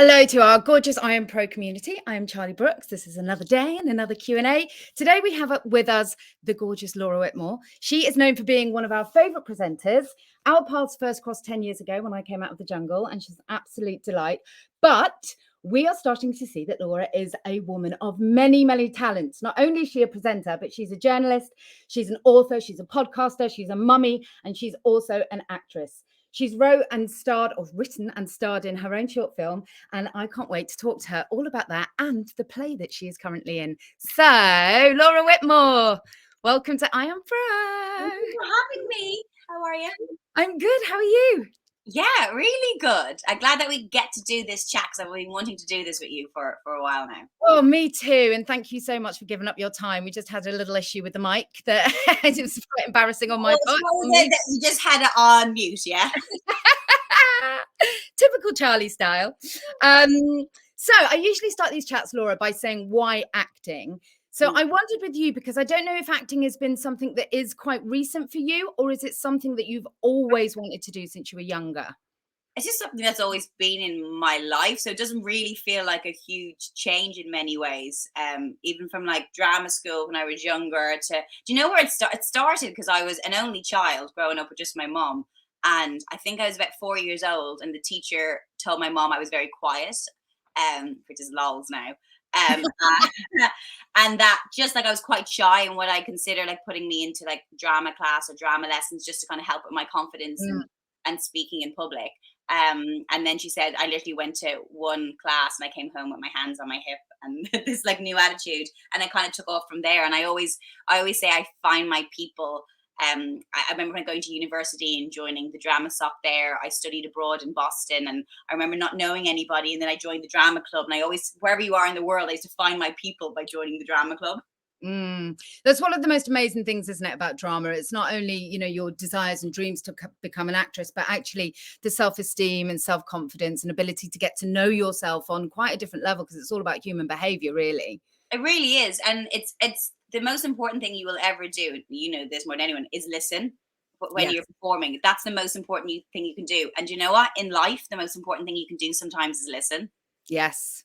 Hello to our gorgeous IAMPRO community. I am Charlie Brooks. This is another day and another Q&A. Today we have with us the gorgeous Laura Whitmore. She is known for being one of our favourite presenters. Our paths first crossed 10 years ago when I came out of the jungle, and she's an absolute delight. But we are starting to see that Laura is a woman of many, many talents. Not only is she a presenter, but she's a journalist, she's an author, she's a podcaster, she's a mummy, and she's also an actress. She's written and starred in her own short film, and I can't wait to talk to her all about that and the play that she is currently in. So, Laura Whitmore, welcome to IAMPRO. Thank you for having me. How are you? I'm good. How are you? Yeah, really good. I'm glad that we get to do this chat because I've been wanting to do this with you for a while now. Oh, me too. And thank you so much for giving up your time. We just had a little issue with the mic that it was quite embarrassing on my part. You just had it on mute, yeah? Typical Charlie style. So I usually start these chats, Laura, by saying, why acting? So I wondered with you, because I don't know if acting has been something that is quite recent for you, or is it something that you've always wanted to do since you were younger? It's just something that's always been in my life. So it doesn't really feel like a huge change in many ways. Even from like drama school when I was younger to, do you know where it started? Because I was an only child growing up with just my mom. And I think I was about 4 years old, and the teacher told my mom I was very quiet, which is lols now. And that just like I was quite shy, and what I consider like putting me into like drama class or drama lessons just to kind of help with my confidence and speaking in public. And then she said I literally went to one class and I came home with my hands on my hip and this like new attitude, and I kind of took off from there. And I always say I find my people. I remember when going to university and joining the drama soc there. I studied abroad in Boston, and I remember not knowing anybody, and then I joined the drama club. And I always, wherever you are in the world, I used to find my people by joining the drama club. That's one of the most amazing things, isn't it, about drama? It's not only, you know, your desires and dreams to become an actress, but actually the self-esteem and self-confidence and ability to get to know yourself on quite a different level, because it's all about human behavior, really. It really is. And it's the most important thing you will ever do, you know this more than anyone, is listen when you're performing. That's the most important thing you can do. And you know what? In life, the most important thing you can do sometimes is listen. Yes.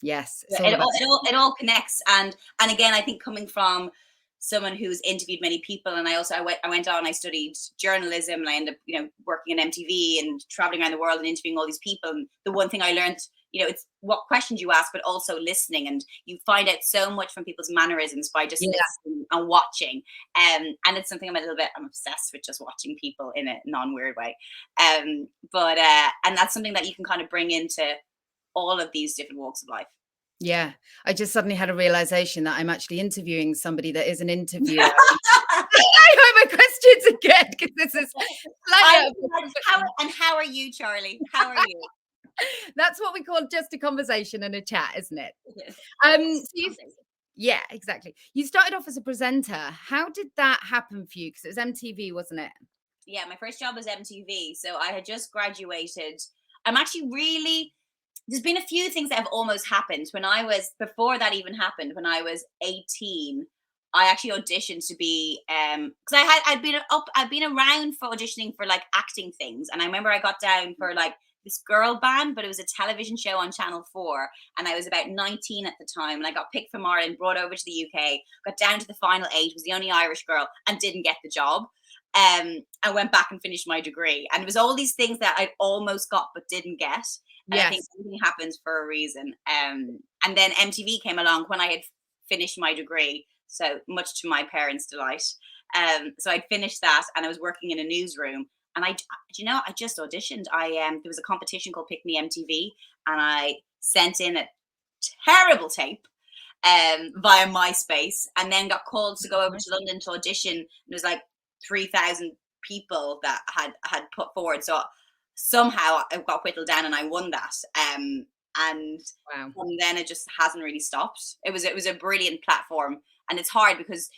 It all connects. And again, I think coming from someone who's interviewed many people, and I went on, I studied journalism, and I ended up, you know, working on MTV and traveling around the world and interviewing all these people. And the one thing I learned, you know, it's what questions you ask, but also listening. And you find out so much from people's mannerisms by just listening and watching. And it's something I'm obsessed with, just watching people in a non-weird way. And that's something that you can kind of bring into all of these different walks of life. Yeah, I just suddenly had a realization that I'm actually interviewing somebody that is an interviewer. I hope my questions are good, because this is how are you, Charlie? How are you? That's what we call just a conversation and a chat, isn't it? Yeah, exactly. You started off as a presenter. How did that happen for you? Because it was MTV, wasn't it? Yeah, my first job was MTV. So I had just graduated. I'm actually really, there's been a few things that have almost happened. Before that even happened, when I was 18, I actually auditioned to be, because I'd been around for auditioning for like acting things. And I remember I got down for like this girl band, but it was a television show on Channel 4. And I was about 19 at the time. And I got picked from Ireland, brought over to the UK, got down to the final 8, was the only Irish girl, and didn't get the job. I went back and finished my degree. And it was all these things that I'd almost got but didn't get. And I think everything happens for a reason. And then MTV came along when I had finished my degree, so much to my parents' delight. So I'd finished that, and I was working in a newsroom. And I just auditioned. There was a competition called Pick Me MTV, and I sent in a terrible tape via MySpace, and then got called to go over to London to audition. And it was like 3,000 people that had put forward. So somehow I got whittled down and I won that. And from then it just hasn't really stopped. It was a brilliant platform, and it's hard because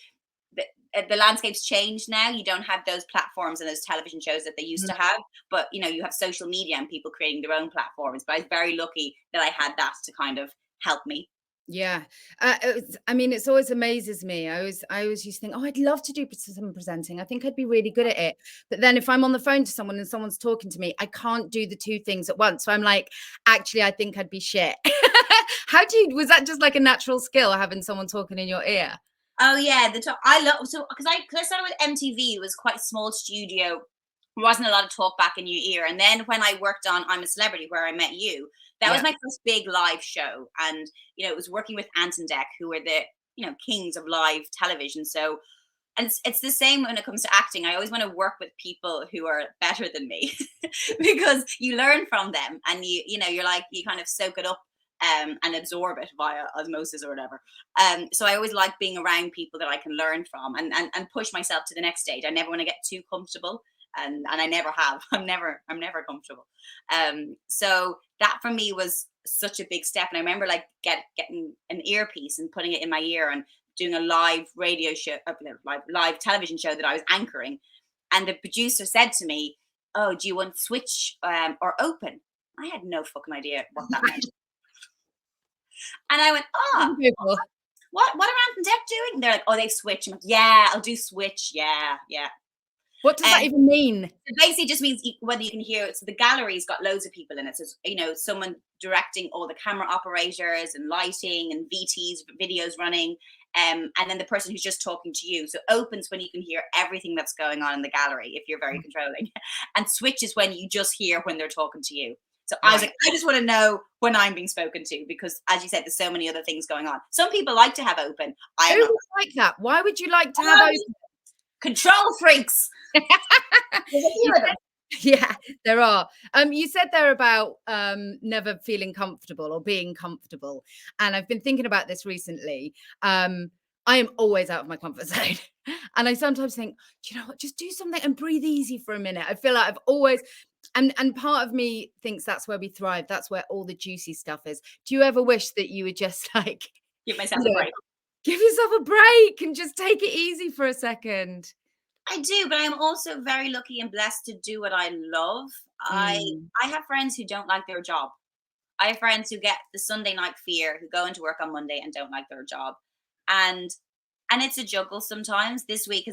the landscape's changed now. You don't have those platforms and those television shows that they used to have, but you know, you have social media and people creating their own platforms. But I was very lucky that I had that to kind of help me. Yeah. I mean, it's always amazes me. I always used to think, oh, I'd love to do some presenting. I think I'd be really good at it. But then if I'm on the phone to someone and someone's talking to me, I can't do the two things at once. So I'm like, actually, I think I'd be shit. Was that just like a natural skill, having someone talking in your ear? Oh yeah, I love, so because I started with MTV, it was quite a small studio. There wasn't a lot of talk back in your ear. And then when I worked on I'm a Celebrity, where I met you, that was Yeah. my first big live show. And it was working with Ant and Dec, who were the kings of live television. So, and it's the same when it comes to acting. I always want to work with people who are better than me because you learn from them, and you're like, you kind of soak it up, and absorb it via osmosis or whatever. So I always like being around people that I can learn from, and push myself to the next stage. I never want to get too comfortable, and I never have. I'm never comfortable. So that for me was such a big step. And I remember like getting an earpiece and putting it in my ear and doing a live radio show, live television show that I was anchoring. And the producer said to me, "Oh, do you want switch or open?" I had no fucking idea what that meant. And I went, "Oh, what are Ant and Dec doing?" They're like, "Oh, they switch." I'm like, "Yeah, I'll do switch. Yeah, yeah." What does that And even mean? it basically just means whether you can hear it. So the gallery's got loads of people in it. So someone directing all the camera operators and lighting and VTs, videos running, and then the person who's just talking to you. So opens when you can hear everything that's going on in the gallery if you're very controlling, and switches when you just hear when they're talking to you. So I was like, I just want to know when I'm being spoken to, because as you said, there's so many other things going on. Some people like to have open. I am Who not. would like that? Why would you like to have open? Control freaks. There's a few of them. Yeah, there are. You said there about never feeling comfortable or being comfortable, and I've been thinking about this recently. I am always out of my comfort zone, and I sometimes think, do you know what? Just do something and breathe easy for a minute. I feel like I've always, and part of me thinks that's where we thrive. That's where all the juicy stuff is. Do you ever wish that you would just like Give myself a break. give yourself a break and just take it easy for a second? I do, but I'm also very lucky and blessed to do what I love. I Mm. I have friends who don't like their job. I have friends who get the Sunday night fear, who go into work on Monday and don't like their job, and it's a juggle sometimes. This week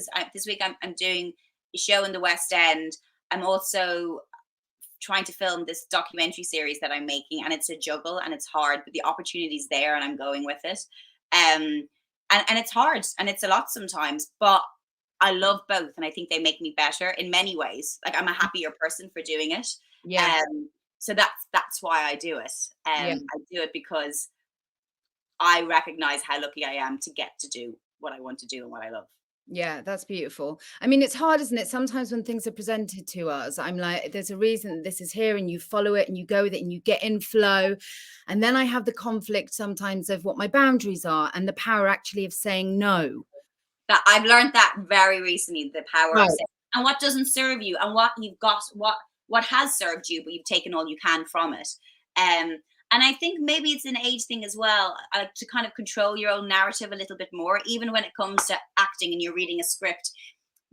I'm doing a show in the West End. I'm also trying to film this documentary series that I'm making, and it's a juggle and it's hard, but the opportunity's there and I'm going with it. And it's hard and it's a lot sometimes, but I love both, and I think they make me better in many ways. Like, I'm a happier person for doing it. Yeah, So that's why I do it. yeah. I do it because I recognize how lucky I am to get to do what I want to do and what I love. Yeah, that's beautiful. I mean, it's hard, isn't it? Sometimes when things are presented to us, I'm like, there's a reason that this is here, and you follow it and you go with it and you get in flow. And then I have the conflict sometimes of what my boundaries are and the power actually of saying no. That I've learned that very recently, the power of Right. saying, and what doesn't serve you, and what you've got, what has served you, but you've taken all you can from it. Um, and I think maybe it's an age thing as well, to kind of control your own narrative a little bit more, even when it comes to acting and you're reading a script.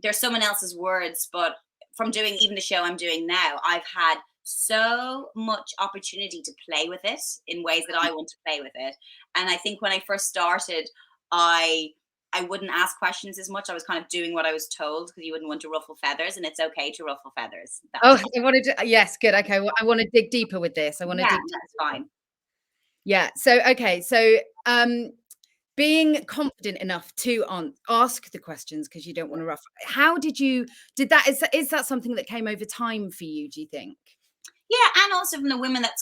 There's someone else's words, but from doing even the show I'm doing now, I've had so much opportunity to play with it in ways that I want to play with it. And I think when I first started, I I wouldn't ask questions as much. I was kind of doing what I was told, because you wouldn't want to ruffle feathers, and it's okay to ruffle feathers. Oh, That's I wanted to, yes, good. Okay. Well, I want to dig deeper with this. I want to Yeah, dig that's deeper. fine. Yeah. So, okay. So, being confident enough to ask the questions because you don't want to ruffle. How did that, is that something that came over time for you, do you think? Yeah, and also from the women that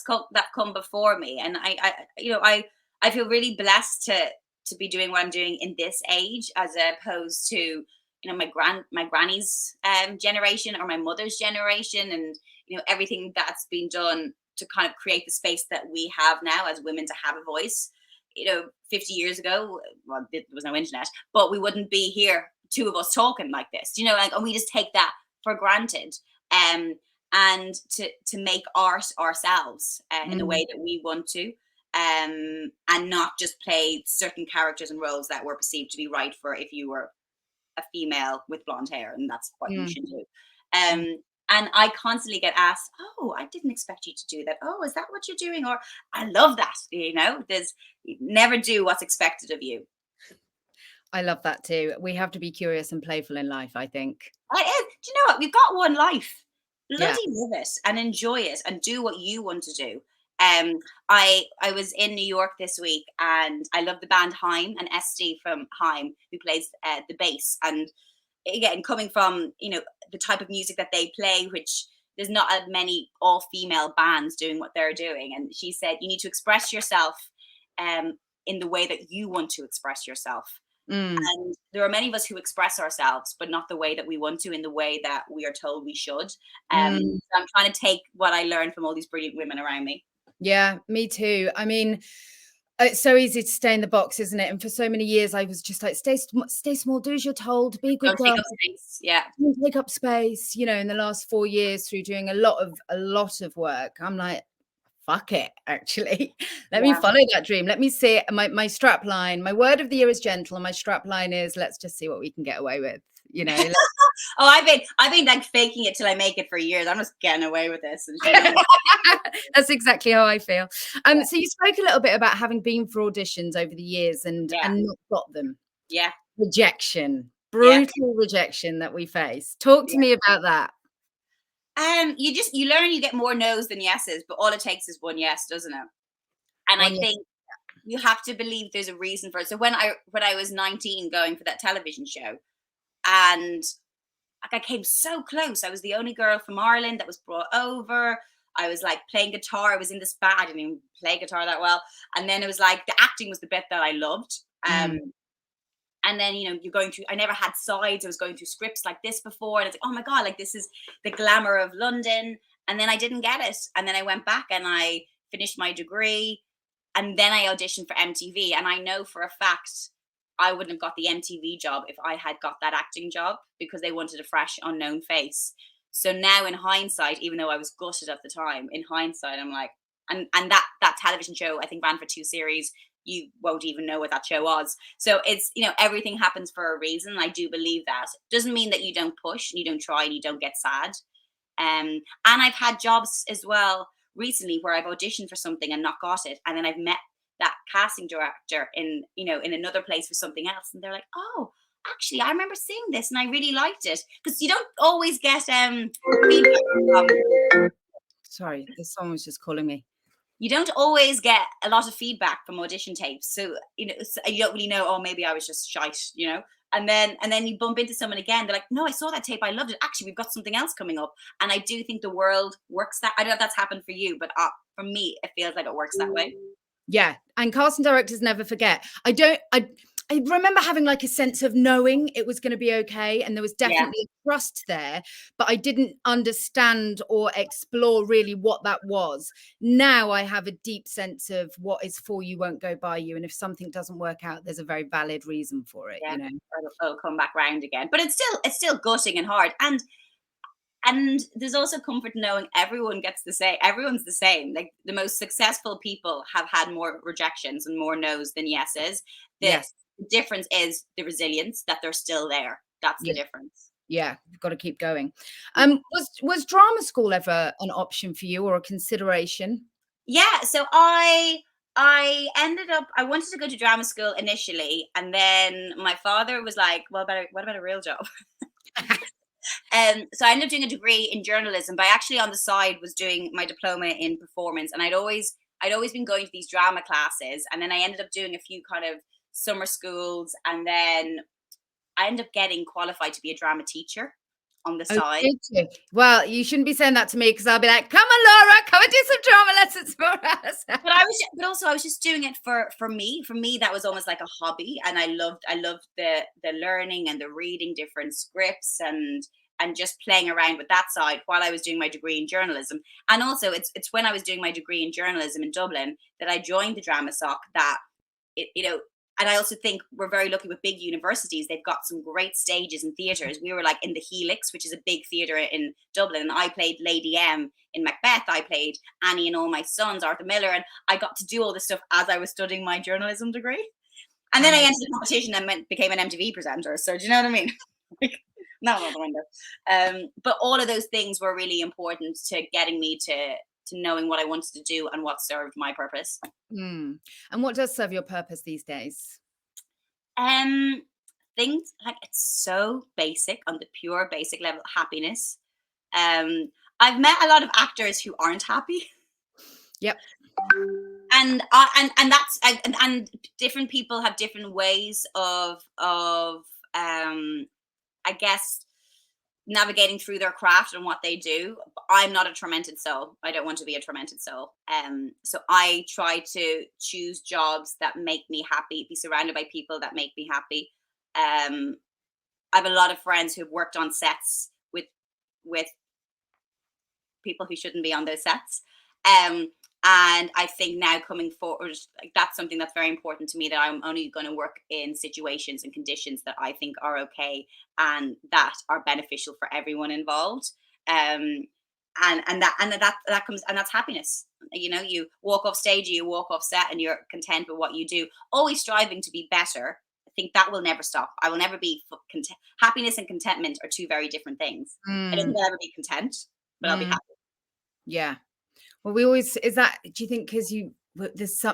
come before me, and I feel really blessed to be doing what I'm doing in this age, as opposed to my granny's generation or my mother's generation, and everything that's been done to kind of create the space that we have now as women to have a voice. 50 years ago, well, there was no internet, but we wouldn't be here, two of us talking like this. And we just take that for granted. Um, and to make art ourselves, in the Mm, way that we want to, and not just play certain characters and roles that were perceived to be right for if you were a female with blonde hair, and that's what you mm, should do. mm. And I constantly get asked, oh, I didn't expect you to do that. Oh, is that what you're doing? Or I love that. There's never do what's expected of you. I love that too. We have to be curious and playful in life, I think. Do you know what? We've got one life. Yeah. Bloody live it and enjoy it and do what you want to do. I was in New York this week, and I love the band Haim and Esty from Haim, who plays the bass. And again, coming from the type of music that they play, which there's not as many all-female bands doing what they're doing. And she said you need to express yourself in the way that you want to express yourself. And there are many of us who express ourselves, but not the way that we want to, in the way that we are told we should. So I'm trying to take what I learned from all these brilliant women around me. Yeah, me too. I mean, it's so easy to stay in the box, isn't it? And for so many years, I was just like, stay small, do as you're told, be a good Don't girl. take up space. Yeah. Don't take up space. In the last 4 years, through doing a lot of work, I'm like, fuck it, actually. Let me follow that dream. Let me see it. My strap line, my word of the year is gentle, and my strap line is, let's just see what we can get away with. Oh, I've been like faking it till I make it for years. I'm just getting away with this. That's exactly how I feel. So you spoke a little bit about having been for auditions over the years and not got them. Yeah. Rejection, brutal rejection that we face. Talk to me about that. You learn you get more no's than yeses, but all it takes is one yes, doesn't it? And I think you have to believe there's a reason for it. So when I was 19 going for that television show, and I came so close. I was the only girl from Ireland that was brought over. I was like playing guitar. I was in this band. I didn't even play guitar that well. And then it was like the acting was the bit that I loved. And then, you're going through, I never had sides. I was going through scripts like this before. And it's like, oh my God, like this is the glamour of London. And then I didn't get it. And then I went back and I finished my degree. And then I auditioned for MTV. And I know for a fact I wouldn't have got the MTV job if I had got that acting job, because they wanted a fresh, unknown face. So now in hindsight, even though I was gutted at the time, in hindsight, I'm like, and that television show, I think, ran for 2 series. You won't even know what that show was. So it's, everything happens for a reason. I do believe that. Doesn't mean that you don't push and you don't try and you don't get sad. And I've had jobs as well recently where I've auditioned for something and not got it. And then I've met that casting director in another place for something else. And they're like, oh, actually, I remember seeing this and I really liked it. Because you don't always get feedback from. Sorry, someone was just calling me. You don't always get a lot of feedback from audition tapes. So, you don't really know, oh, maybe I was just shite, And then you bump into someone again. They're like, no, I saw that tape. I loved it. Actually, we've got something else coming up. And I do think the world works that. I don't know if that's happened for you, but for me, it feels like it works that way. Yeah. And casting directors never forget. I remember having like a sense of knowing it was going to be okay. And there was definitely a trust there, but I didn't understand or explore really what that was. Now I have a deep sense of what is for you won't go by you. And if something doesn't work out, there's a very valid reason for it. It'll come back round again. But it's still gutting and hard. And there's also comfort in knowing everyone's the same. Like the most successful people have had more rejections and more no's than yeses. The difference is the resilience, that they're still there. That's the difference. Yeah, you've got to keep going. Was drama school ever an option for you or a consideration? Yeah, so I ended up, I wanted to go to drama school initially, and then my father was like, well, what about a real job? So I ended up doing a degree in journalism, but I actually on the side was doing my diploma in performance. And I'd always been going to these drama classes, and then I ended up doing a few kind of summer schools, and then I ended up getting qualified to be a drama teacher on the side. Did you? Well, you shouldn't be saying that to me, because I'll be like, come on, Laura, come and do some drama lessons for us. But also I was just doing it for me. For me, that was almost like a hobby, and I loved the learning and the reading different scripts and just playing around with that side while I was doing my degree in journalism. And also it's when I was doing my degree in journalism in Dublin that I joined the Drama Soc, that and I also think we're very lucky with big universities. They've got some great stages and theatres. We were like in the Helix, which is a big theatre in Dublin. And I played Lady M in Macbeth. I played Annie and All My Sons, Arthur Miller. And I got to do all this stuff as I was studying my journalism degree. And then I entered the competition and became an MTV presenter. So do you know what I mean? not out the window. But all of those things were really important to getting me to knowing what I wanted to do and what served my purpose. Mm. And what does serve your purpose these days? Um, Things like, it's so basic, on the pure basic level, happiness. I've met a lot of actors who aren't happy. Yep. And that's and different people have different ways of I guess navigating through their craft and what they do. I'm not a tormented soul. I don't want to be a tormented soul. So I try to choose jobs that make me happy, be surrounded by people that make me happy. um I have a lot of friends who've worked on sets with people who shouldn't be on those sets. And I think now coming forward, like, that's something that's very important to me, that I'm only going to work in situations and conditions that I think are okay and that are beneficial for everyone involved. Um, and that comes, and that's happiness. You know, you walk off stage, you walk off set, and you're content with what you do. Always striving to be better. I think that will never stop. I will never be content. Happiness and contentment are two very different things. I don't Mm. think I'll ever be content, but I'll be Mm. happy. Yeah. Well, we always, is that, do you think, because there's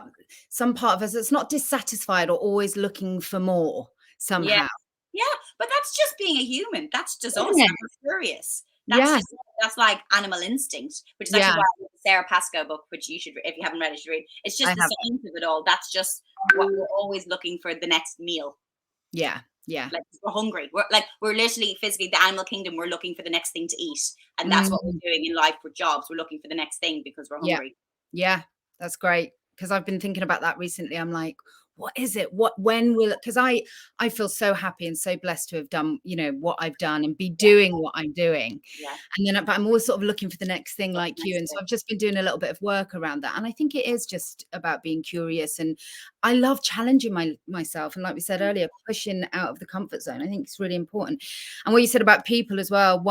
some part of us that's not dissatisfied or always looking for more Yeah. somehow, Yeah, but that's just being a human. That's just us. isn't it? That's curious. Yeah. That's like animal instinct, which is actually Yeah, why I read the Sarah Pascoe book, which you should, if you haven't read it, you should read. It's just I the have. science of it all. That's just what we're always looking for, the next meal. Yeah. Yeah. Like, we're hungry. We're literally physically, the animal kingdom. We're looking for the next thing to eat, and that's what Mm. we're doing in life with jobs. We're looking for the next thing because we're Yeah. hungry. Yeah. That's great. Because I've been thinking about that recently. I'm like, what is it? When will it? Because I feel so happy and so blessed to have done, what I've done and be Yeah, doing what I'm doing. yeah. And then, but I'm always sort of looking for the next thing What's like the you. next And so thing? I've just been doing a little bit of work around that. And I think it is just about being curious. And I love challenging myself. And like we said earlier, pushing out of the comfort zone. I think it's really important. And what you said about people as well.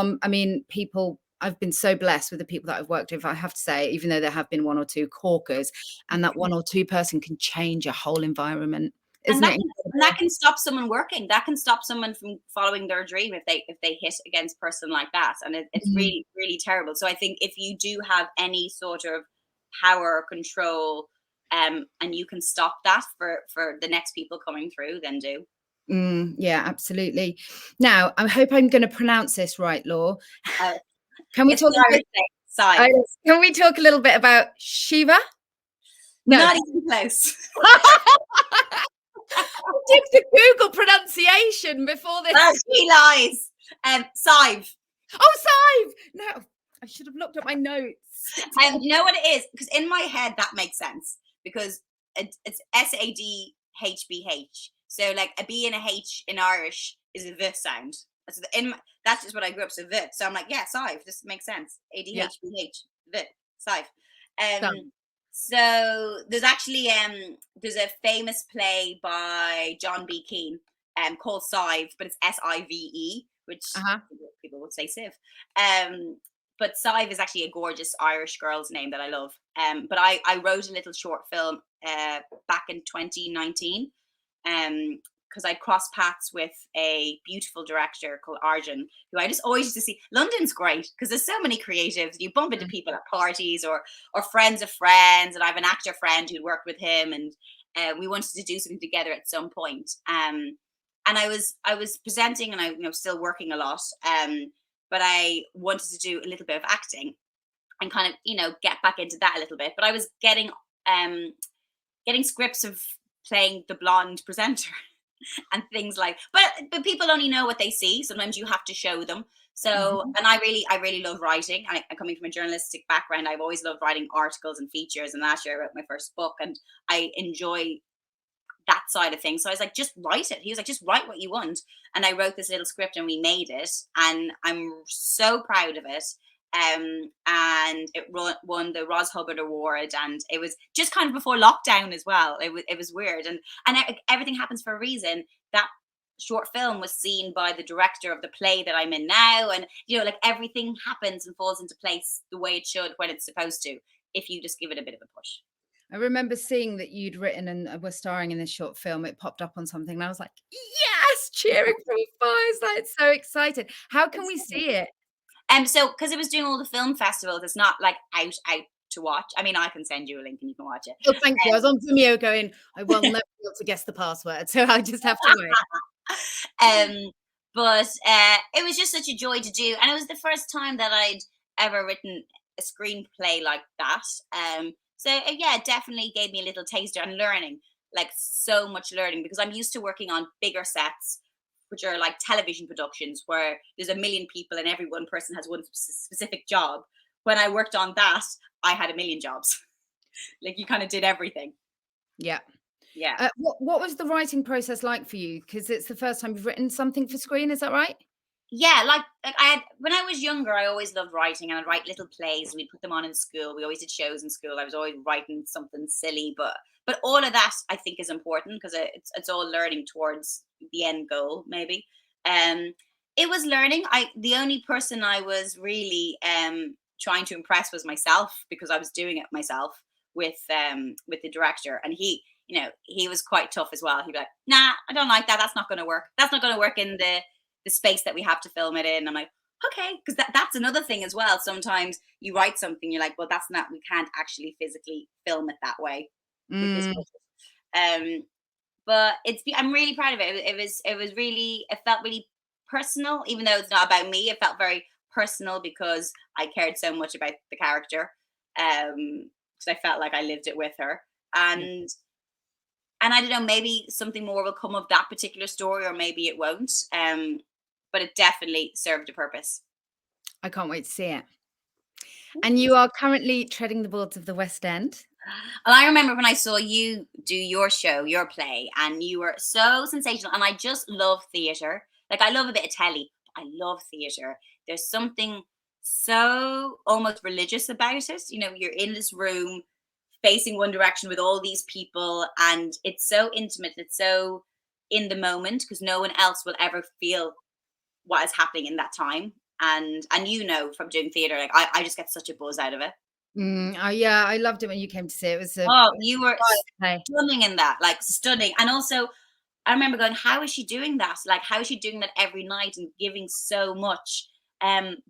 People, I've been so blessed with the people that I've worked with, I have to say, even though there have been one or two corkers, and that one or two person can change a whole environment. and Isn't that it can, and that incredible? can stop someone working. That can stop someone from following their dream if they hit against a person like that, and it's Mm, really, really terrible. So I think if you do have any sort of power or control, and you can stop that for the next people coming through, then do. yeah, absolutely. Now, I hope I'm going to pronounce this right, Law. uh, Can we it's talk the a Irish bit? thing, scythe. Can we talk a little bit about Shiva? No. Not even close. I did the Google pronunciation before this. She lies. Scythe. Oh, Sive! No, I should have looked at my notes. You know what it is? Because in my head that makes sense, because it's SADHBH. So like a B and a H in Irish is a V sound. That's just what I grew up. So V. So I'm like, yeah, scythe. This makes sense. Yeah. ADHBH. V. Scythe. So, So there's a famous play by John B. Keane called Scythe, but it's SIVE, which uh-huh. people would say Civ. But Scythe is actually a gorgeous Irish girl's name that I love. But I wrote a little short film back in 2019, because I crossed paths with a beautiful director called Arjun, who I just always used to see. London's great because there's so many creatives. You bump into people at parties or friends of friends, and I have an actor friend who'd worked with him, and we wanted to do something together at some point. And I was presenting, and I still working a lot. But I wanted to do a little bit of acting and kind of get back into that a little bit. But I was getting scripts of playing the blonde presenter and things like, but people only know what they see. Sometimes you have to show them. So, and I really love writing. I'm coming from a journalistic background. I've always loved writing articles and features. And last year I wrote my first book, and I enjoy that side of things. So I was like, just write it. He was like, just write what you want. And I wrote this little script and we made it, and I'm so proud of it. And it won the Ros Hubbard Award, and it was just kind of before lockdown as well. It was weird, and everything happens for a reason. That short film was seen by the director of the play that I'm in now, and like everything happens and falls into place the way it should when it's supposed to, if you just give it a bit of a push. I remember seeing that you'd written and were starring in this short film. It popped up on something, and I was like, "Yes!" Cheering from afar. It's like so excited. How can we see it? So because it was doing all the film festivals, it's not like out to watch. I mean, I can send you a link and you can watch it. Oh, thank you. I was on Vimeo going, I will never be able to guess the password, so I just have to wait. Um, but it was just such a joy to do, and it was the first time that I'd ever written a screenplay like that. Yeah, it definitely gave me a little taster and learning, like so much learning, because I'm used to working on bigger sets, which are like television productions where there's a million people and every one person has one specific job. When I worked on that, I had a million jobs. Like you kind of did everything. Yeah. Yeah. What was the writing process like for you? Because it's the first time you've written something for screen, is that right? Yeah, like I had when I was younger, I always loved writing, and I'd write little plays. We'd put them on in school. We always did shows in school. I was always writing something silly, but all of that I think is important because it's all learning towards the end goal. Maybe it was learning. I The only person I was really trying to impress was myself because I was doing it myself with the director, and he was quite tough as well. He'd be like, "Nah, I don't like that. That's not going to work. That's not going to work in the space that we have to film it in." I'm like, okay, because that's another thing as well. Sometimes you write something, you're like, well, that's not, we can't actually physically film it that way with this Mm, budget. But I'm really proud of it. It felt really personal, even though it's not about me. It felt very personal because I cared so much about the character. Because I felt like I lived it with her. yeah. And I don't know, maybe something more will come of that particular story, or maybe it won't. But it definitely served a purpose. I can't wait to see it. Thank And you. you are currently treading the boards of the West End. Well, I remember when I saw you do your show, your play, and you were so sensational. And I just love theatre. Like, I love a bit of telly, but I love theatre. There's something so almost religious about it. You're in this room facing one direction with all these people, and it's so intimate. It's so in the moment because no one else will ever feel what is happening in that time. And from doing theatre, like I just get such a buzz out of it. Yeah, I loved it when you came to see it. It was a Oh, you were quiet play. stunning in that, like stunning. And also, I remember going, how is she doing that? Like, how is she doing that every night and giving so much?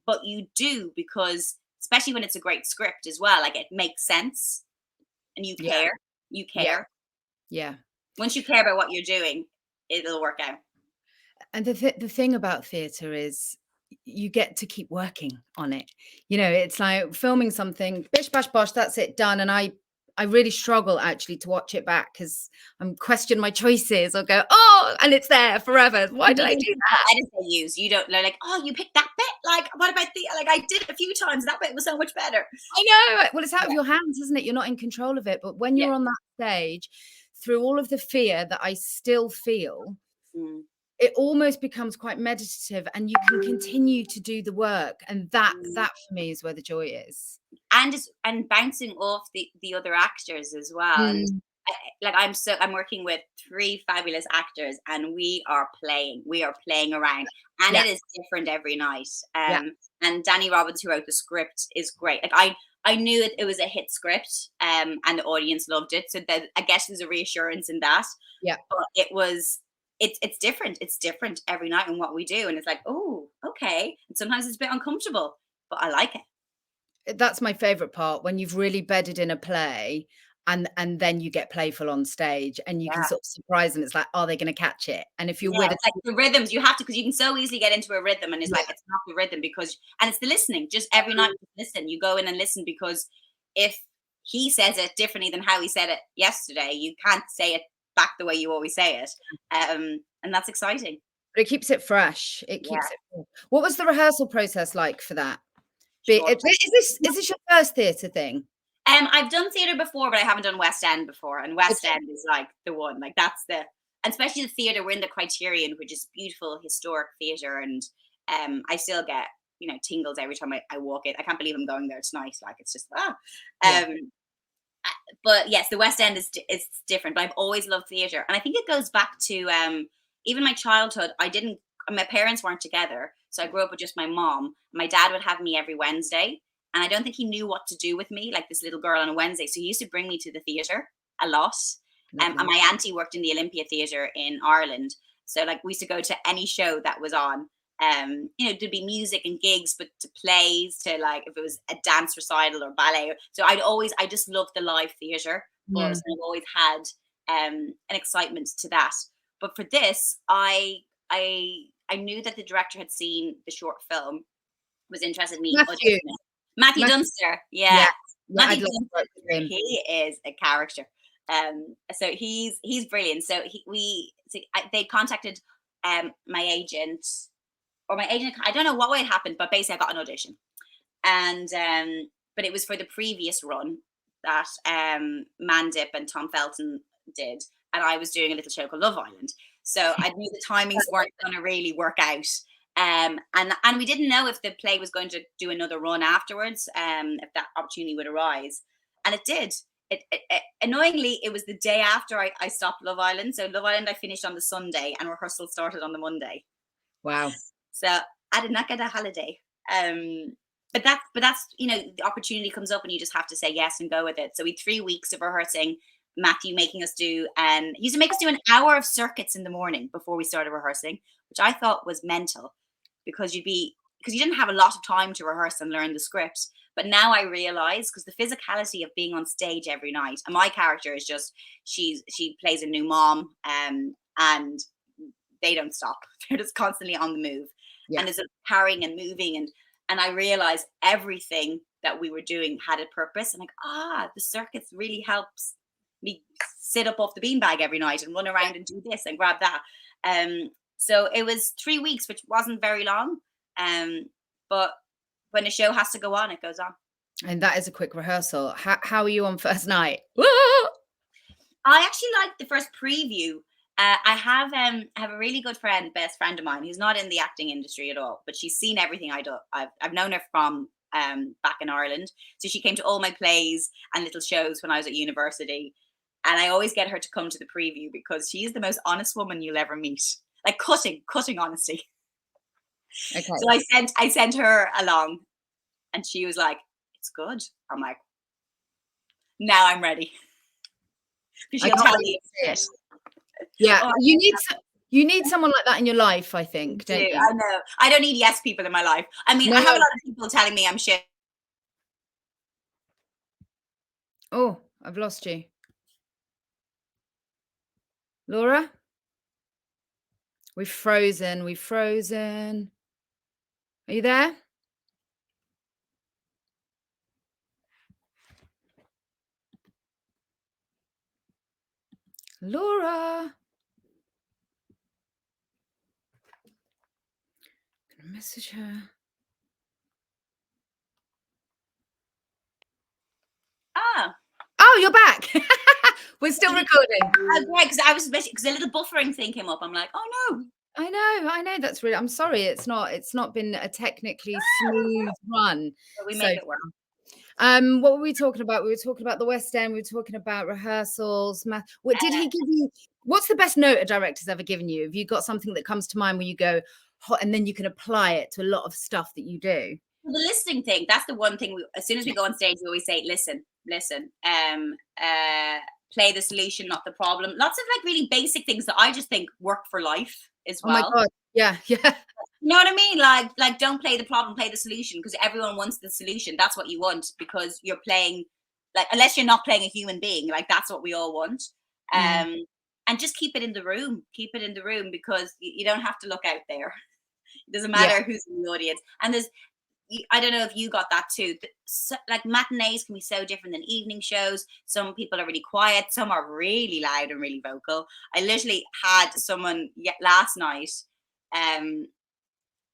But you do, because especially when it's a great script as well, like it makes sense and you Yeah, care. You yeah, care. yeah. Once you care about what you're doing, it'll work out. And the thing about theatre is you get to keep working on it. It's like filming something, bish bash bosh, that's it, done. And I really struggle actually to watch it back because I'm question my choices or go, oh, and it's there forever. Why And did you I don't do know that? what edit they use. You don't know, like, oh, you picked that bit. Like, what about like I did it a few times. That bit was so much better. I know. Well, it's out of Yeah, your hands, isn't it? You're not in control of it. But when yeah. you're on that stage, through all of the fear that I still feel, Mm, it almost becomes quite meditative and you can continue to do the work. And that mm. that for me is where the joy is. And bouncing off the other actors as well. And Mm, like I'm working with three fabulous actors, and we are playing around, and yeah, it is different every night. yeah, And Danny Robbins, who wrote the script, is great. Like I knew it was a hit script, and the audience loved it, so that I guess there's a reassurance in that. yeah. But it's different. It's different every night in what we do, and it's like, oh, okay. And sometimes it's a bit uncomfortable, but I like it. That's my favorite part when you've really bedded in a play and then you get playful on stage and you can Yeah. sort of surprise them. It's like, are they going to catch it? And if you're Yeah, with a it's like the rhythms you have to, because you can so easily get into a rhythm, and it's yeah, like it's not the rhythm and it's the listening. Just every night, just listen. You go in and listen, because if he says it differently than how he said it yesterday, you can't say it back the way you always say it. And that's exciting. but it keeps it fresh. It Yeah, keeps it fresh. What was the rehearsal process like for that? short. Is this your first theatre thing? I've done theater before, but I haven't done West End before, and West Okay. End is like the one. Like that's and especially the theater. We're in the Criterion, which is beautiful historic theater, and I still get tingles every time I walk it. I can't believe I'm going there tonight. Like it's just Yeah. Um, but yes, the West End is different. But I've always loved theater, and I think it goes back to even my childhood. My parents weren't together, so I grew up with just my mom. My dad would have me every Wednesday, and I don't think he knew what to do with me, like this little girl on a Wednesday. So he used to bring me to the theatre a lot. And my auntie worked in the Olympia Theatre in Ireland. So like we used to go to any show that was on. You know, there'd be music and gigs, but to plays, to like if it was a dance recital or ballet. So I just loved the live theatre buzz, and I've always had an excitement to that. But for this, I knew that the director had seen the short film, was interested in me. Matthew Dunster, yeah. Matthew Dunster, he is a character. So he's brilliant. So they contacted my agent, or my agent. I don't know what way it happened, but basically I got an audition, and but it was for the previous run that Mandip and Tom Felton did, and I was doing a little show called Love Island. So I knew the timings weren't going to really work out. And we didn't know if the play was going to do another run afterwards, if that opportunity would arise, and it did. Annoyingly, it was the day after I stopped Love Island. So Love Island I finished on the Sunday, and rehearsal started on the Monday. Wow! So I did not get a holiday. But that's you know, the opportunity comes up, and you just have to say yes and go with it. So we had 3 weeks of rehearsing. Matthew making us do, and he used to make us do an hour of circuits in the morning before we started rehearsing, which I thought was mental, because you didn't have a lot of time to rehearse and learn the script. But now I realize, because the physicality of being on stage every night, and my character is just, she plays a new mom, and they don't stop. They're just constantly on the move. Yeah. And there's a carrying and moving, and I realized everything that we were doing had a purpose. And like, the circuits really helps me sit up off the beanbag every night and run around and do this and grab that. So it was 3 weeks, which wasn't very long. But when a show has to go on, it goes on. And that is a quick rehearsal. How are you on first night? I actually liked the first preview. I have a really good friend, best friend of mine, who's not in the acting industry at all, but she's seen everything I do. I've known her from back in Ireland. So she came to all my plays and little shows when I was at university. And I always get her to come to the preview, because she's the most honest woman you'll ever meet. Like cutting honesty. Okay. So I sent her along, and she was like, "It's good." I'm like, "Now I'm ready." She'll tell me it's it. Yeah, you need someone like that in your life, I think. Don't you? I know. I don't need yes people in my life. I mean, I have a lot of people telling me I'm shit. Oh, I've lost you. Laura? We've frozen. Are you there? Laura? I'm gonna message her. Oh, you're back. We're still recording. Oh, great, because a little buffering thing came up. I'm like, oh no. I know. That's really. I'm sorry. It's not been a technically smooth run. But we make it work. What were we talking about? We were talking about the West End. We were talking about rehearsals, math. What did he give you? What's the best note a director's ever given you? Have you got something that comes to mind where you go, and then you can apply it to a lot of stuff that you do? The listening thing, that's the one thing. As soon as we go on stage, we always say, listen. Play the solution, not the problem. Lots of like really basic things that I just think work for life as well. Oh my God. Yeah. You know what I mean? Like don't play the problem, play the solution, because everyone wants the solution. That's what you want, because you're playing, like, unless you're not playing a human being, like that's what we all want. And just keep it in the room. Keep it in the room, because you don't have to look out there. It doesn't matter who's in the audience. And I don't know if you got that too. Like matinees can be so different than evening shows. Some people are really quiet. Some are really loud and really vocal. I literally had someone last night.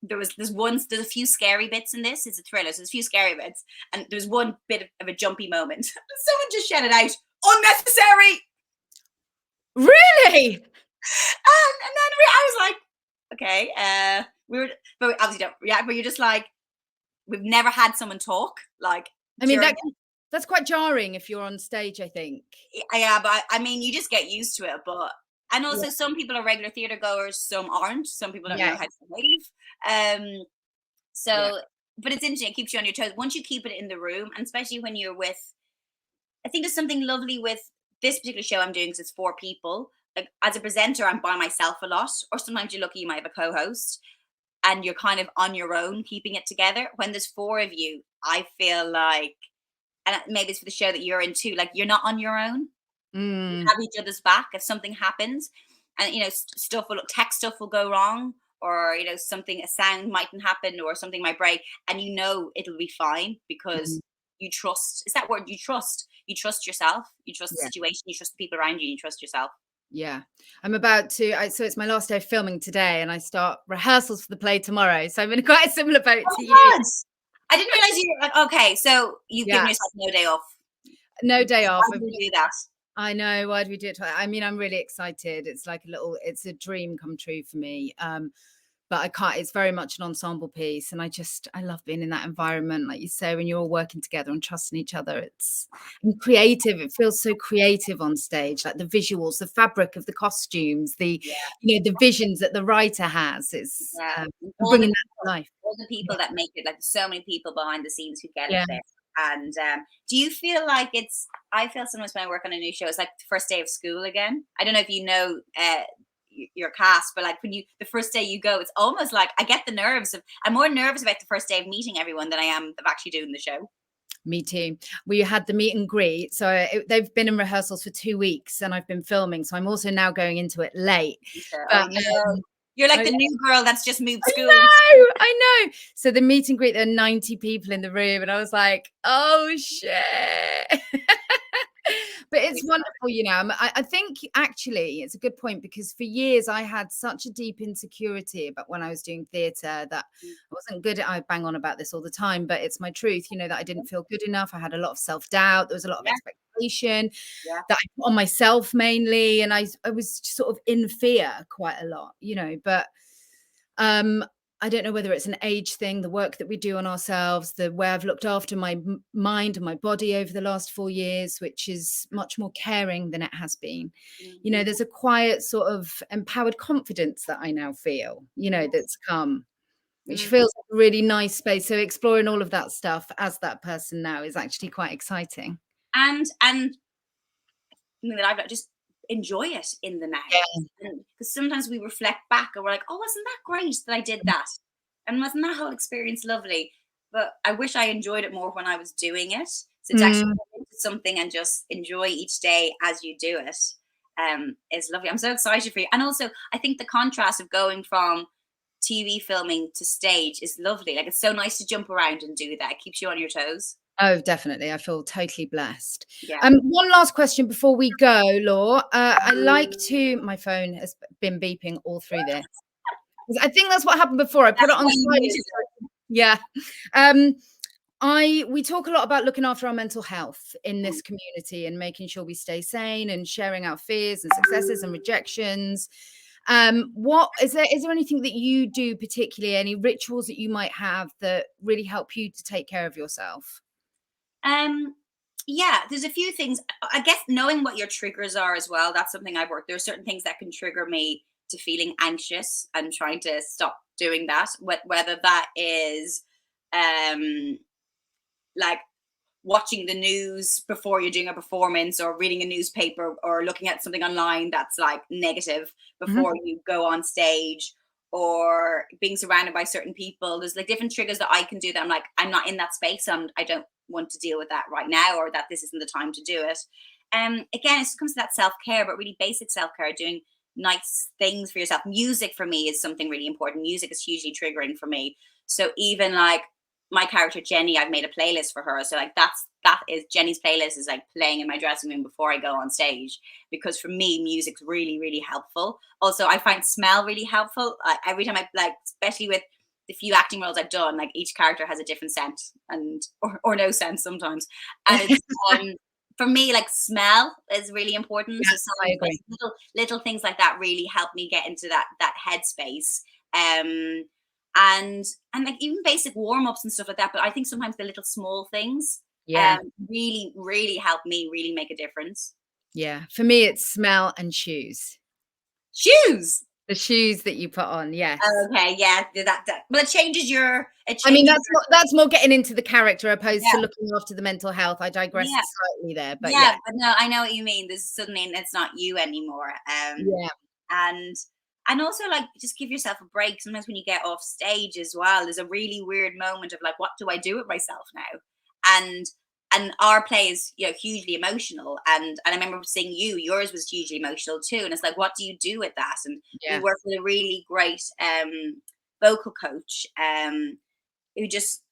There's a few scary bits in this. It's a thriller, so there's a few scary bits, and there's one bit of a jumpy moment. Someone just shouted out, "Unnecessary!" Really? And then I was like, okay, but obviously don't react. But you're just like, we've never had someone talk like. I mean, that's quite jarring if you're on stage, I think. Yeah, but I mean, you just get used to it. But and also, some people are regular theatre goers, some aren't. Some people don't know how to behave. but it's interesting. It keeps you on your toes. Once you keep it in the room, and especially when you're with, I think there's something lovely with this particular show I'm doing because it's 4 people. Like as a presenter, I'm by myself a lot, or sometimes you're lucky you might have a co-host, and you're kind of on your own keeping it together. When there's 4 of you, I feel like, and maybe it's for the show that you're in too, like you're not on your own. You have each other's back if something happens, and stuff will tech stuff will go wrong, or something, a sound mightn't happen, or something might break, and it'll be fine because you trust. Is that word? You trust yourself, you trust the situation, you trust the people around you, you trust yourself. Yeah, I'm about to. So it's my last day of filming today, and I start rehearsals for the play tomorrow. So I'm in quite a similar boat to you. God. I didn't realize you were like, okay, so you've given yourself no day off. No day off. Why do we do that? I know. Why do we do it? I mean, I'm really excited. It's like it's a dream come true for me. But I can't, it's very much an ensemble piece. And I love being in that environment. Like you say, when you're all working together and trusting each other, and creative. It feels so creative on stage, like the visuals, the fabric of the costumes, the visions that the writer has. It's bringing that to life. All the people that make it, like so many people behind the scenes who get it there. And do you feel like I feel sometimes when I work on a new show, it's like the first day of school again. I don't know if you know your cast, but like the first day you go, it's almost like I get the nerves I'm more nervous about the first day of meeting everyone than I am of actually doing the show. Me too. We had the meet and greet. So they've been in rehearsals for 2 weeks and I've been filming. So I'm also now going into it late. But, you're like the new girl that's just moved schools. I know. So the meet and greet, there are 90 people in the room. And I was like, oh, shit. But it's wonderful, I think actually it's a good point because for years I had such a deep insecurity about when I was doing theatre that I wasn't good at, I bang on about this all the time, but it's my truth, that I didn't feel good enough. I had a lot of self-doubt. There was a lot of expectation that I put on myself mainly. And I was sort of in fear quite a lot, but I don't know whether it's an age thing, the work that we do on ourselves, the way I've looked after my mind and my body over the last 4 years, which is much more caring than it has been. There's a quiet sort of empowered confidence that I now feel, that's come, which feels like a really nice space. So exploring all of that stuff as that person now is actually quite exciting. And I've just enjoy it in the now, because sometimes we reflect back and we're like, oh, wasn't that great that I did that, and wasn't that whole experience lovely? But I wish I enjoyed it more when I was doing it. So to actually get into something and just enjoy each day as you do it is lovely. I'm so excited for you. And also I think the contrast of going from TV filming to stage is lovely. Like it's so nice to jump around and do that. It keeps you on your toes. Oh, definitely. I feel totally blessed. One last question before we go, Laura. My phone has been beeping all through this. I think that's what happened before. I put it on silent. We talk a lot about looking after our mental health in this community and making sure we stay sane and sharing our fears and successes and rejections. Is there anything that you do particularly, any rituals that you might have that really help you to take care of yourself? There's a few things. I guess knowing what your triggers are as well, that's something I've worked. There are certain things that can trigger me to feeling anxious and trying to stop doing that, whether that is like watching the news before you're doing a performance, or reading a newspaper, or looking at something online that's like negative before you go on stage, or being surrounded by certain people. There's like different triggers that I can do that I'm like, I'm not in that space, I don't want to deal with that right now, or that this isn't the time to do it. Again, it comes to that self-care, but really basic self-care, doing nice things for yourself. Music for me is something really important. Music is hugely triggering for me. So even like my character Jenny, I've made a playlist for her. So like that is Jenny's playlist is like playing in my dressing room before I go on stage, because for me music's really, really helpful. Also, I find smell really helpful. Every time especially with the few acting roles I've done, like each character has a different scent or no scent sometimes. And it's for me, like smell is really important. Yeah, so some like, little things like that really help me get into that headspace. And like even basic warm-ups and stuff like that. But I think sometimes the little small things really, really help me really make a difference. Yeah. For me, it's smell and shoes. Shoes. The shoes that you put on, yes. Okay, yeah, well, it changes I mean, that's more getting into the character opposed to yeah, looking after the mental health. I digressed yeah, slightly there, but yeah, yeah. but no, I know what you mean. There's suddenly it's not you anymore. Yeah, And also like just give yourself a break. Sometimes when you get off stage as well, there's a really weird moment of like, what do I do with myself now? And our play is, you know, hugely emotional. And I remember seeing yours was hugely emotional too. And it's like, what do you do with that? And we yeah, work with a really great vocal coach who just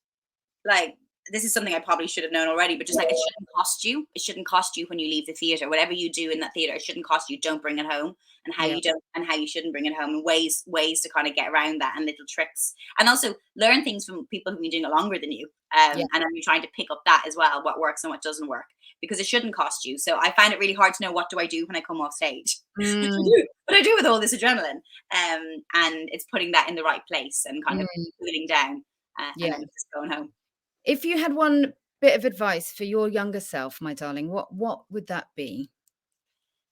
like, this is something I probably should have known already, but just like, it shouldn't cost you. It shouldn't cost you when you leave the theater. Whatever you do in that theater, it shouldn't cost you. Don't bring it home, and how yeah, you don't, and how you shouldn't bring it home, and ways to kind of get around that, and little tricks, and also learn things from people who've been doing it longer than you. yeah. And then you're trying to pick up that as well, what works and what doesn't work, because it shouldn't cost you. So I find it really hard to know, what do I do when I come off stage? Mm, What do I do with all this adrenaline? And it's putting that in the right place and kind of mm, cooling down, and yeah. then just going home. If you had one bit of advice for your younger self, my darling, what would that be?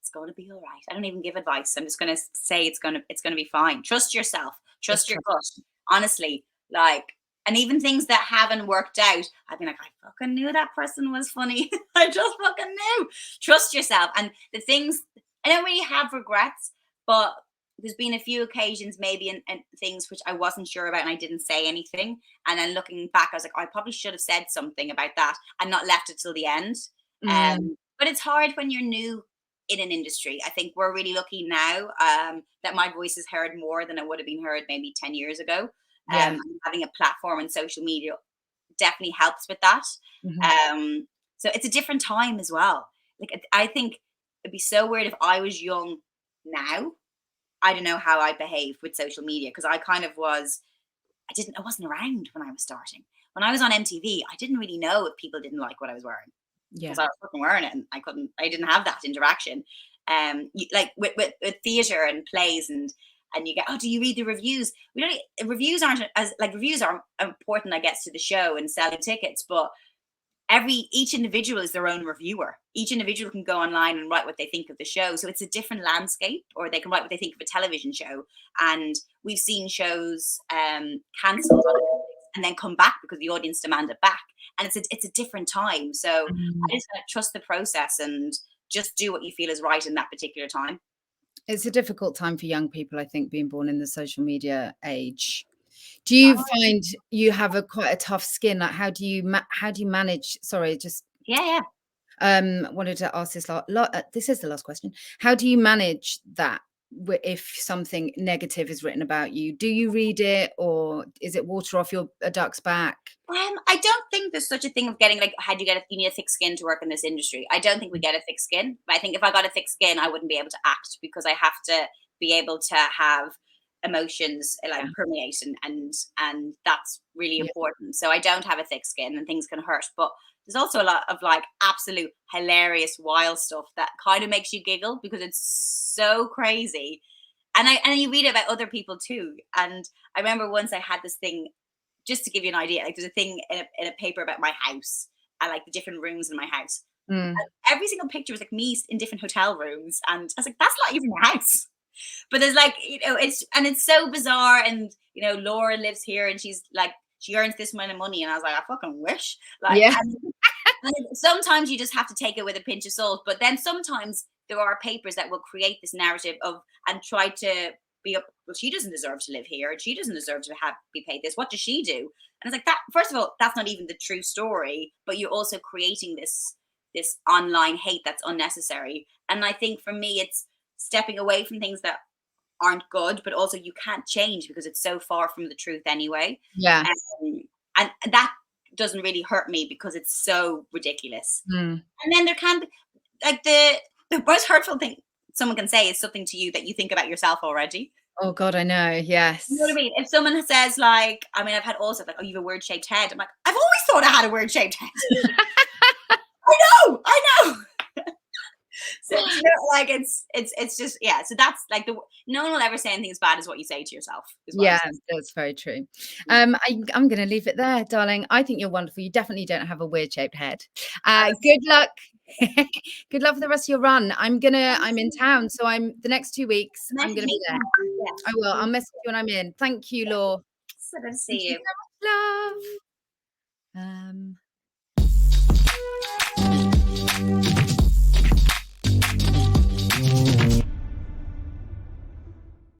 It's going to be all right. I don't even give advice. I'm just going to say it's going to be fine. Trust yourself. Just Trust your trust. gut. Honestly, like, and even things that haven't worked out, I've been like, I fucking knew that person was funny. I just fucking knew. Trust yourself. And the things, I don't really have regrets, but there's been a few occasions maybe and things which I wasn't sure about and I didn't say anything. And then looking back, I was like, I probably should have said something about that and not left it till the end. Mm, But it's hard when you're new in an industry. I think we're really lucky now that my voice is heard more than it would have been heard maybe 10 years ago. yeah. Having a platform and social media definitely helps with that. Mhm. So it's a different time as well. Like, I think it'd be so weird if I was young now. I don't know how I'd behave with social media, because I kind of was, I wasn't around when I was starting. When I was on MTV, I didn't really know if people didn't like what I was wearing, because Yeah. I was fucking wearing it and I didn't have that interaction. Like with theater and plays, and you get, oh, do you read the reviews? We don't. Reviews aren't as, like, reviews are important, I guess, to the show and selling tickets, but each individual is their own reviewer. Each individual can go online and write what they think of the show. So it's a different landscape, or they can write what they think of a television show. And we've seen shows cancelled and then come back because the audience demand it back. And it's a different time. So Mm. I just trust the process and just do what you feel is right in that particular time. It's a difficult time for young people, I think, being born in the social media age. Do you find you have quite a tough skin? Like, how do you manage? Sorry, just Yeah, yeah. wanted to ask this. This is the last question. How do you manage that if something negative is written about you? Do you read it, or is it water off your a duck's back? I don't think there's such a thing of getting, like, how do you get you need a thick skin to work in this industry. I don't think we get a thick skin. But I think if I got a thick skin, I wouldn't be able to act, because I have to be able to have emotions like Yeah, permeate, and that's really yeah, important. So I don't have a thick skin and things can hurt. But there's also a lot of like absolute hilarious wild stuff that kind of makes you giggle because it's so crazy. And you read it about other people too. And I remember once I had this thing, just to give you an idea, like, there's a thing in a paper about my house and like the different rooms in my house. mm, And every single picture was like me in different hotel rooms, and I was like, that's not even your house. But there's like, it's so bizarre, and Laura lives here, and she's like, she earns this amount of money, and I was like, I fucking wish. Like, yeah, and sometimes you just have to take it with a pinch of salt, but then sometimes there are papers that will create this narrative of and try to be up. Well, she doesn't deserve to live here, and she doesn't deserve to be paid this. What does she do? And it's like that. First of all, that's not even the true story, but you're also creating this online hate that's unnecessary. And I think for me, it's stepping away from things that aren't good, but also you can't change because it's so far from the truth anyway. yeah. And that doesn't really hurt me because it's so ridiculous. Mm. And then there can be, like, the most hurtful thing someone can say is something to you that you think about yourself already. Oh God, I know. You know what I Yes. mean? If someone says, like, I mean, I've had also like, oh, you have a weird shaped head. I'm like, I've always thought I had a weird shaped head. I know. So like it's just, yeah. So that's like no one will ever say anything as bad as what you say to yourself. Is what I'm Yeah, saying. that's very true. I'm going to leave it there, darling. I think you're wonderful. You definitely don't have a weird shaped head. Good luck Good luck for the rest of your run. I'm in town, so the next 2 weeks, I'm gonna be there. Yes. I will. I'll message you when I'm in. Thank you, Laura. So good to Thank see you you. so much, love.